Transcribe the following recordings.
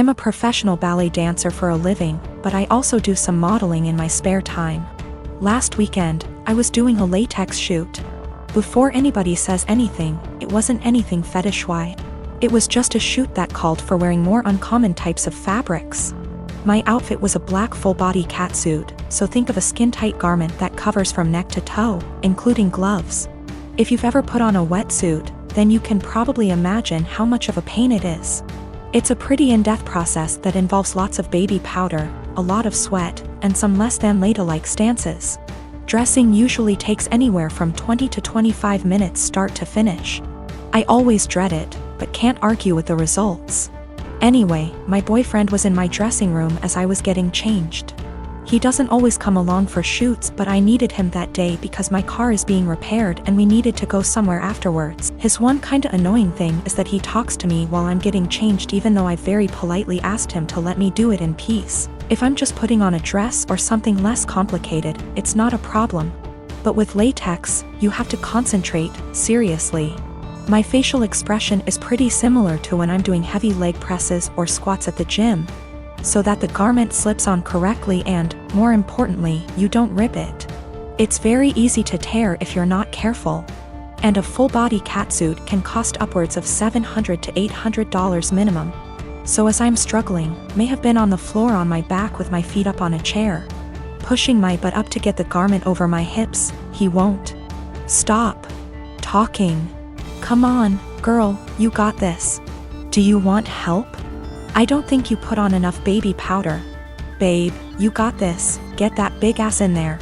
I'm a professional ballet dancer for a living, but I also do some modeling in my spare time. Last weekend, I was doing a latex shoot. Before anybody says anything, it wasn't anything fetish-wise. It was just a shoot that called for wearing more uncommon types of fabrics. My outfit was a black full-body catsuit, so think of a skin-tight garment that covers from neck to toe, including gloves. If you've ever put on a wetsuit, then you can probably imagine how much of a pain it is. It's a pretty in-depth process that involves lots of baby powder, a lot of sweat, and some less than ladylike stances. Dressing usually takes anywhere from 20 to 25 minutes start to finish. I always dread it, but can't argue with the results. Anyway, my boyfriend was in my dressing room as I was getting changed. He doesn't always come along for shoots, but I needed him that day because my car is being repaired and we needed to go somewhere afterwards. His one kinda annoying thing is that he talks to me while I'm getting changed even though I very politely asked him to let me do it in peace. If I'm just putting on a dress or something less complicated, it's not a problem. But with latex, you have to concentrate, seriously. My facial expression is pretty similar to when I'm doing heavy leg presses or squats at the gym, so that the garment slips on correctly and, more importantly, you don't rip it. It's very easy to tear if you're not careful. And a full-body catsuit can cost upwards of $700 to $800 minimum. So as I'm struggling, may have been on the floor on my back with my feet up on a chair, pushing my butt up to get the garment over my hips, he won't stop talking. Come on, girl, you got this. Do you want help? I don't think you put on enough baby powder. Babe, you got this, get that big ass in there.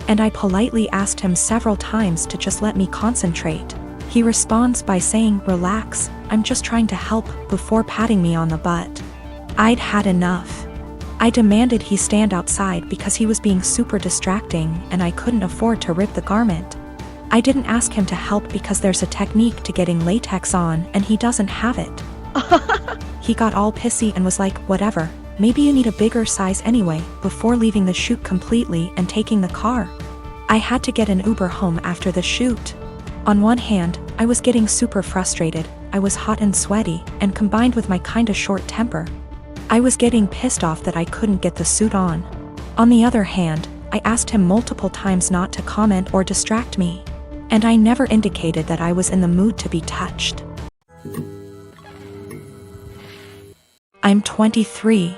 And I politely asked him several times to just let me concentrate. He responds by saying, relax, I'm just trying to help, before patting me on the butt. I'd had enough. I demanded he stand outside because he was being super distracting and I couldn't afford to rip the garment. I didn't ask him to help because there's a technique to getting latex on and he doesn't have it. He got all pissy and was like, whatever, maybe you need a bigger size anyway, before leaving the shoot completely and taking the car. I had to get an Uber home after the shoot. On one hand, I was getting super frustrated, I was hot and sweaty, and combined with my kinda short temper, I was getting pissed off that I couldn't get the suit on. On the other hand, I asked him multiple times not to comment or distract me. And I never indicated that I was in the mood to be touched. I'm 23.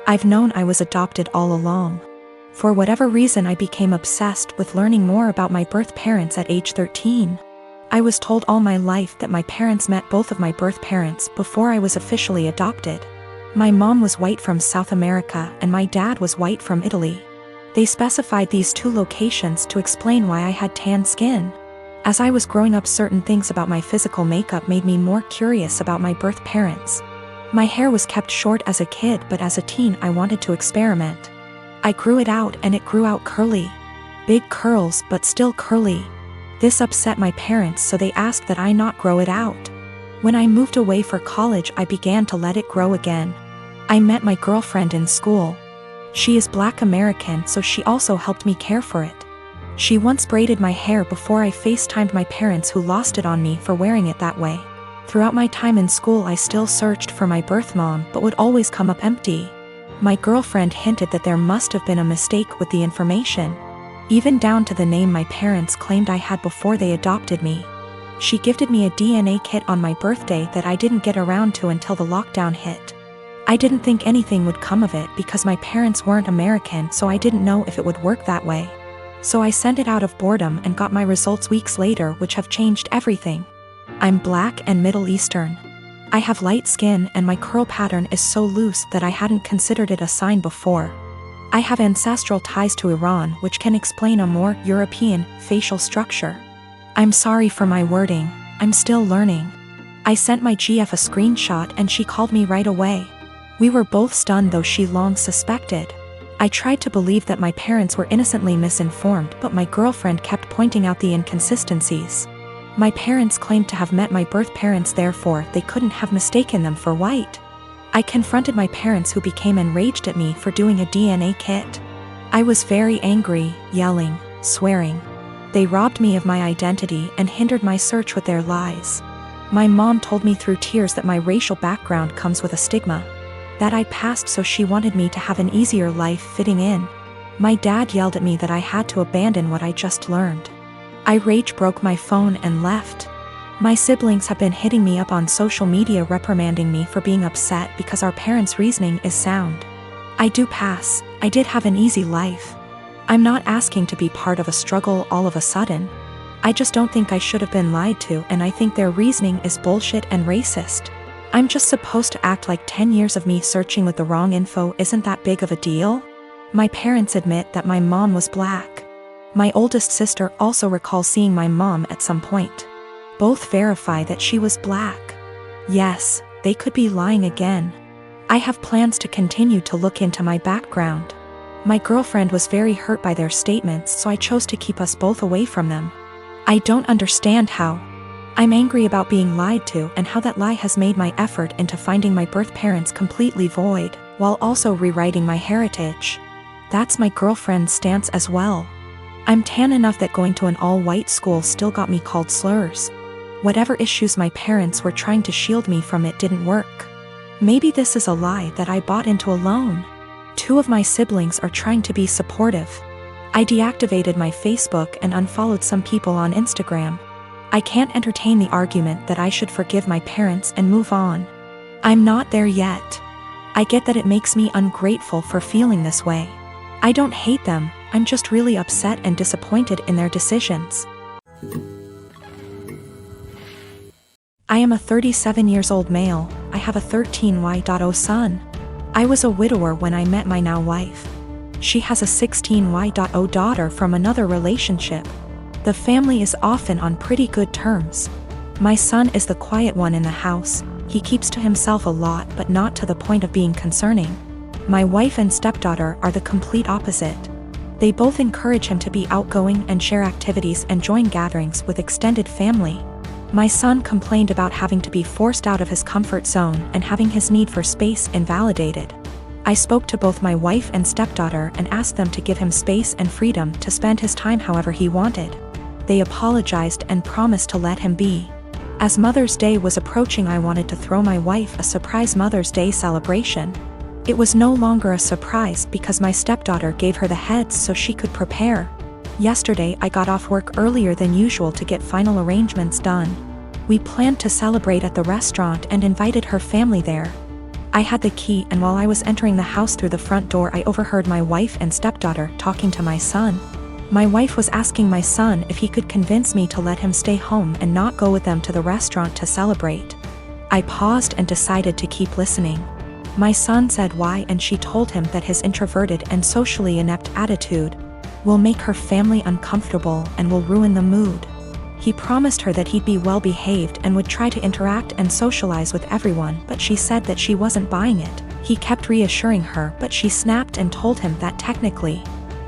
I've known I was adopted all along. For whatever reason, I became obsessed with learning more about my birth parents at age 13. I was told all my life that my parents met both of my birth parents before I was officially adopted. My mom was white from South America and my dad was white from Italy. They specified these two locations to explain why I had tan skin. As I was growing up, certain things about my physical makeup made me more curious about my birth parents. My hair was kept short as a kid, but as a teen I wanted to experiment. I grew it out and it grew out curly. Big curls, but still curly. This upset my parents, so they asked that I not grow it out. When I moved away for college, I began to let it grow again. I met my girlfriend in school. She is Black American, so she also helped me care for it. She once braided my hair before I FaceTimed my parents, who lost it on me for wearing it that way. Throughout my time in school, I still searched for my birth mom, but would always come up empty. My girlfriend hinted that there must have been a mistake with the information, even down to the name my parents claimed I had before they adopted me. She gifted me a DNA kit on my birthday that I didn't get around to until the lockdown hit. I didn't think anything would come of it because my parents weren't American, so I didn't know if it would work that way. So I sent it out of boredom and got my results weeks later, which have changed everything. I'm Black and Middle Eastern. I have light skin and my curl pattern is so loose that I hadn't considered it a sign before. I have ancestral ties to Iran, which can explain a more European facial structure. I'm sorry for my wording, I'm still learning. I sent my GF a screenshot and she called me right away. We were both stunned, though she long suspected. I tried to believe that my parents were innocently misinformed, but my girlfriend kept pointing out the inconsistencies. My parents claimed to have met my birth parents, therefore they couldn't have mistaken them for white. I confronted my parents, who became enraged at me for doing a DNA kit. I was very angry, yelling, swearing. They robbed me of my identity and hindered my search with their lies. My mom told me through tears that my racial background comes with a stigma. That I passed, so she wanted me to have an easier life fitting in. My dad yelled at me that I had to abandon what I just learned. I rage broke my phone and left. My siblings have been hitting me up on social media reprimanding me for being upset because our parents' reasoning is sound. I do pass. I did have an easy life. I'm not asking to be part of a struggle all of a sudden. I just don't think I should have been lied to, and I think their reasoning is bullshit and racist. I'm just supposed to act like 10 years of me searching with the wrong info isn't that big of a deal? My parents admit that my mom was black. My oldest sister also recalls seeing my mom at some point. Both verify that she was black. Yes, they could be lying again. I have plans to continue to look into my background. My girlfriend was very hurt by their statements, so I chose to keep us both away from them. I don't understand how. I'm angry about being lied to and how that lie has made my effort into finding my birth parents completely void, while also rewriting my heritage. That's my girlfriend's stance as well. I'm tan enough that going to an all-white school still got me called slurs. Whatever issues my parents were trying to shield me from, it didn't work. Maybe this is a lie that I bought into alone. 2 of my siblings are trying to be supportive. I deactivated my Facebook and unfollowed some people on Instagram. I can't entertain the argument that I should forgive my parents and move on. I'm not there yet. I get that it makes me ungrateful for feeling this way. I don't hate them, I'm just really upset and disappointed in their decisions. I am a 37-year-old male. I have a 13Y.0 son. I was a widower when I met my now wife. She has a 16Y.0 daughter from another relationship. The family is often on pretty good terms. My son is the quiet one in the house. He keeps to himself a lot, but not to the point of being concerning. My wife and stepdaughter are the complete opposite. They both encourage him to be outgoing and share activities and join gatherings with extended family. My son complained about having to be forced out of his comfort zone and having his need for space invalidated. I spoke to both my wife and stepdaughter and asked them to give him space and freedom to spend his time however he wanted. They apologized and promised to let him be. As Mother's Day was approaching, I wanted to throw my wife a surprise Mother's Day celebration. It was no longer a surprise because my stepdaughter gave her the heads so she could prepare. Yesterday I got off work earlier than usual to get final arrangements done. We planned to celebrate at the restaurant and invited her family there. I had the key, and while I was entering the house through the front door, I overheard my wife and stepdaughter talking to my son. My wife was asking my son if he could convince me to let him stay home and not go with them to the restaurant to celebrate. I paused and decided to keep listening. My son said why, and she told him that his introverted and socially inept attitude will make her family uncomfortable and will ruin the mood. He promised her that he'd be well behaved and would try to interact and socialize with everyone, but she said that she wasn't buying it. He kept reassuring her, but she snapped and told him that technically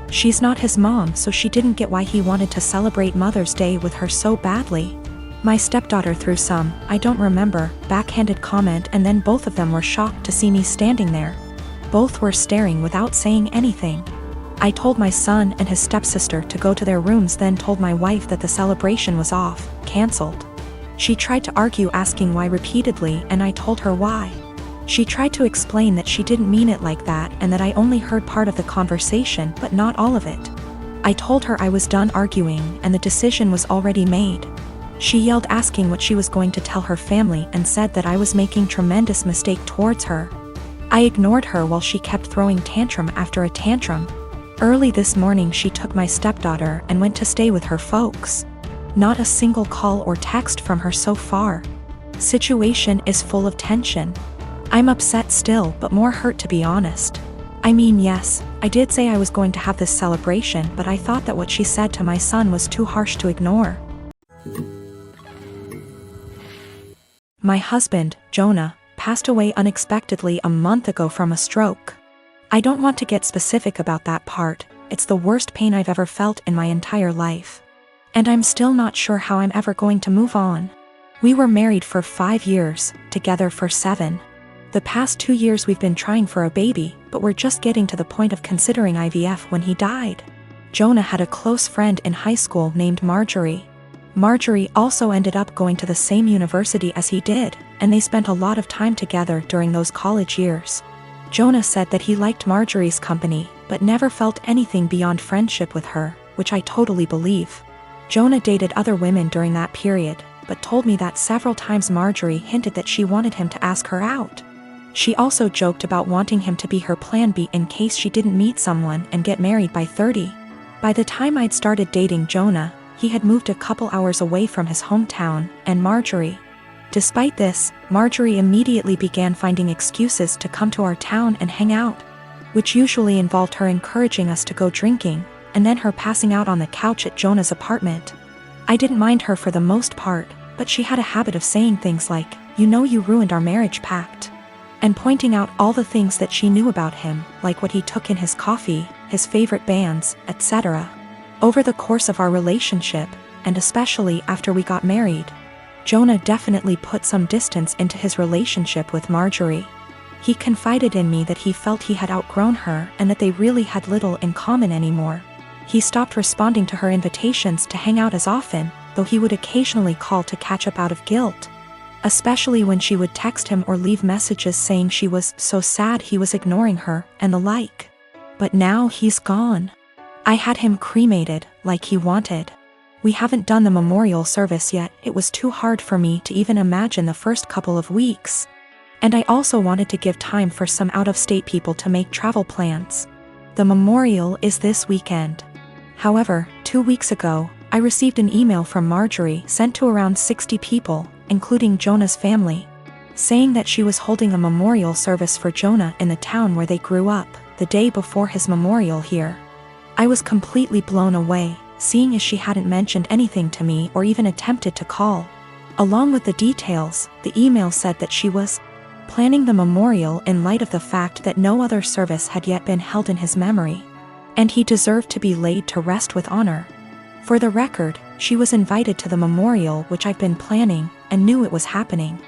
she's not his mom, so she didn't get why he wanted to celebrate Mother's Day with her so badly. My stepdaughter threw some, I don't remember, backhanded comment, and then both of them were shocked to see me standing there. Both were staring without saying anything. I told my son and his stepsister to go to their rooms, then told my wife that the celebration was off, cancelled. She tried to argue, asking why repeatedly, and I told her why. She tried to explain that she didn't mean it like that and that I only heard part of the conversation but not all of it. I told her I was done arguing and the decision was already made. She yelled, asking what she was going to tell her family, and said that I was making tremendous mistake towards her. I ignored her while she kept throwing tantrum after a tantrum. Early this morning she took my stepdaughter and went to stay with her folks. Not a single call or text from her so far. Situation is full of tension. I'm upset still, but more hurt, to be honest. I mean, yes, I did say I was going to have this celebration, but I thought that what she said to my son was too harsh to ignore. My husband, Jonah, passed away unexpectedly a month ago from a stroke. I don't want to get specific about that part. It's the worst pain I've ever felt in my entire life. And I'm still not sure how I'm ever going to move on. We were married for 5 years, together for 7. The past 2 years we've been trying for a baby, but we're just getting to the point of considering IVF when he died. Jonah had a close friend in high school named Marjorie. Marjorie also ended up going to the same university as he did, and they spent a lot of time together during those college years. Jonah said that he liked Marjorie's company, but never felt anything beyond friendship with her, which I totally believe. Jonah dated other women during that period, but told me that several times Marjorie hinted that she wanted him to ask her out. She also joked about wanting him to be her plan B in case she didn't meet someone and get married by 30. By the time I'd started dating Jonah, he had moved a couple hours away from his hometown, and Marjorie. Despite this, Marjorie immediately began finding excuses to come to our town and hang out, which usually involved her encouraging us to go drinking, and then her passing out on the couch at Jonah's apartment. I didn't mind her for the most part, but she had a habit of saying things like, "You know you ruined our marriage pact," and pointing out all the things that she knew about him, like what he took in his coffee, his favorite bands, etc. Over the course of our relationship, and especially after we got married, Jonah definitely put some distance into his relationship with Marjorie. He confided in me that he felt he had outgrown her and that they really had little in common anymore. He stopped responding to her invitations to hang out as often, though he would occasionally call to catch up out of guilt, especially when she would text him or leave messages saying she was so sad he was ignoring her and the like. But now he's gone. I had him cremated, like he wanted. We haven't done the memorial service yet. It was too hard for me to even imagine the first couple of weeks. And I also wanted to give time for some out-of-state people to make travel plans. The memorial is this weekend. However, 2 weeks ago, I received an email from Marjorie sent to around 60 people, including Jonah's family, saying that she was holding a memorial service for Jonah in the town where they grew up, the day before his memorial here. I was completely blown away, seeing as she hadn't mentioned anything to me or even attempted to call. Along with the details, the email said that she was planning the memorial in light of the fact that no other service had yet been held in his memory, and he deserved to be laid to rest with honor. For the record, she was invited to the memorial, which I've been planning, and knew it was happening.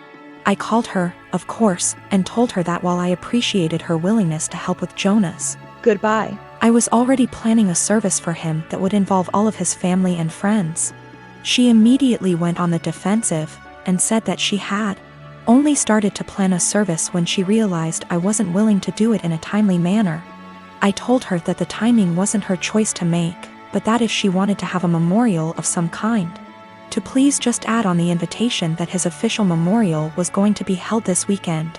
I called her, of course, and told her that while I appreciated her willingness to help with Jonah's goodbye, I was already planning a service for him that would involve all of his family and friends. She immediately went on the defensive, and said that she had only started to plan a service when she realized I wasn't willing to do it in a timely manner. I told her that the timing wasn't her choice to make, but that if she wanted to have a memorial of some kind, to please just add on the invitation that his official memorial was going to be held this weekend.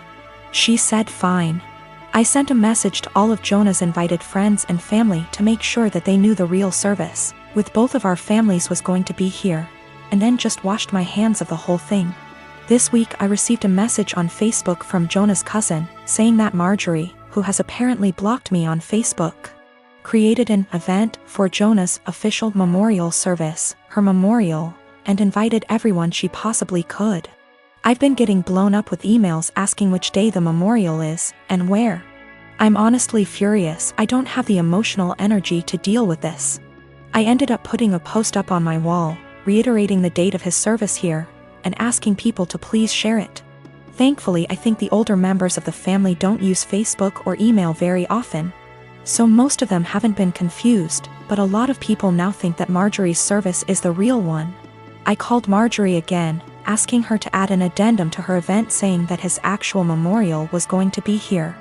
She said fine. I sent a message to all of Jonah's invited friends and family to make sure that they knew the real service, with both of our families, was going to be here, and then just washed my hands of the whole thing. This week I received a message on Facebook from Jonah's cousin, saying that Marjorie, who has apparently blocked me on Facebook, created an event for Jonah's official memorial service, her memorial, and invited everyone she possibly could. I've been getting blown up with emails asking which day the memorial is, and where. I'm honestly furious. I don't have the emotional energy to deal with this. I ended up putting a post up on my wall, reiterating the date of his service here, and asking people to please share it. Thankfully, I think the older members of the family don't use Facebook or email very often, so most of them haven't been confused, but a lot of people now think that Marjorie's service is the real one. I called Marjorie again, asking her to add an addendum to her event saying that his actual memorial was going to be here.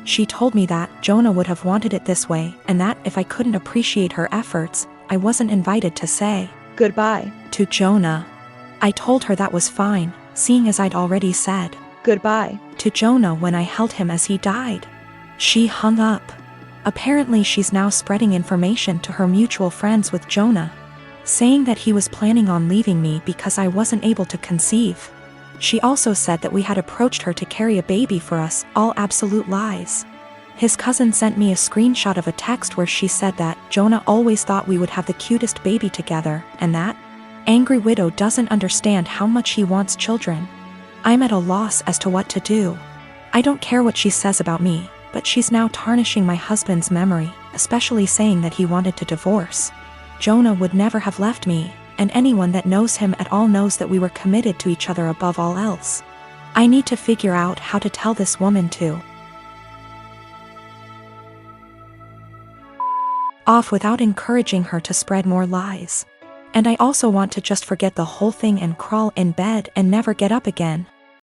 She told me that Jonah would have wanted it this way, and that if I couldn't appreciate her efforts, I wasn't invited to say goodbye to Jonah. I told her that was fine, seeing as I'd already said goodbye to Jonah when I held him as he died. She hung up. Apparently she's now spreading information to her mutual friends with Jonah, saying that he was planning on leaving me because I wasn't able to conceive. She also said that we had approached her to carry a baby for us, all absolute lies. His cousin sent me a screenshot of a text where she said that Jonah always thought we would have the cutest baby together, and that angry widow doesn't understand how much he wants children. I'm at a loss as to what to do. I don't care what she says about me, but she's now tarnishing my husband's memory, especially saying that he wanted to divorce. Jonah would never have left me, and anyone that knows him at all knows that we were committed to each other above all else. I need to figure out how to tell this woman to off without encouraging her to spread more lies. And I also want to just forget the whole thing and crawl in bed and never get up again.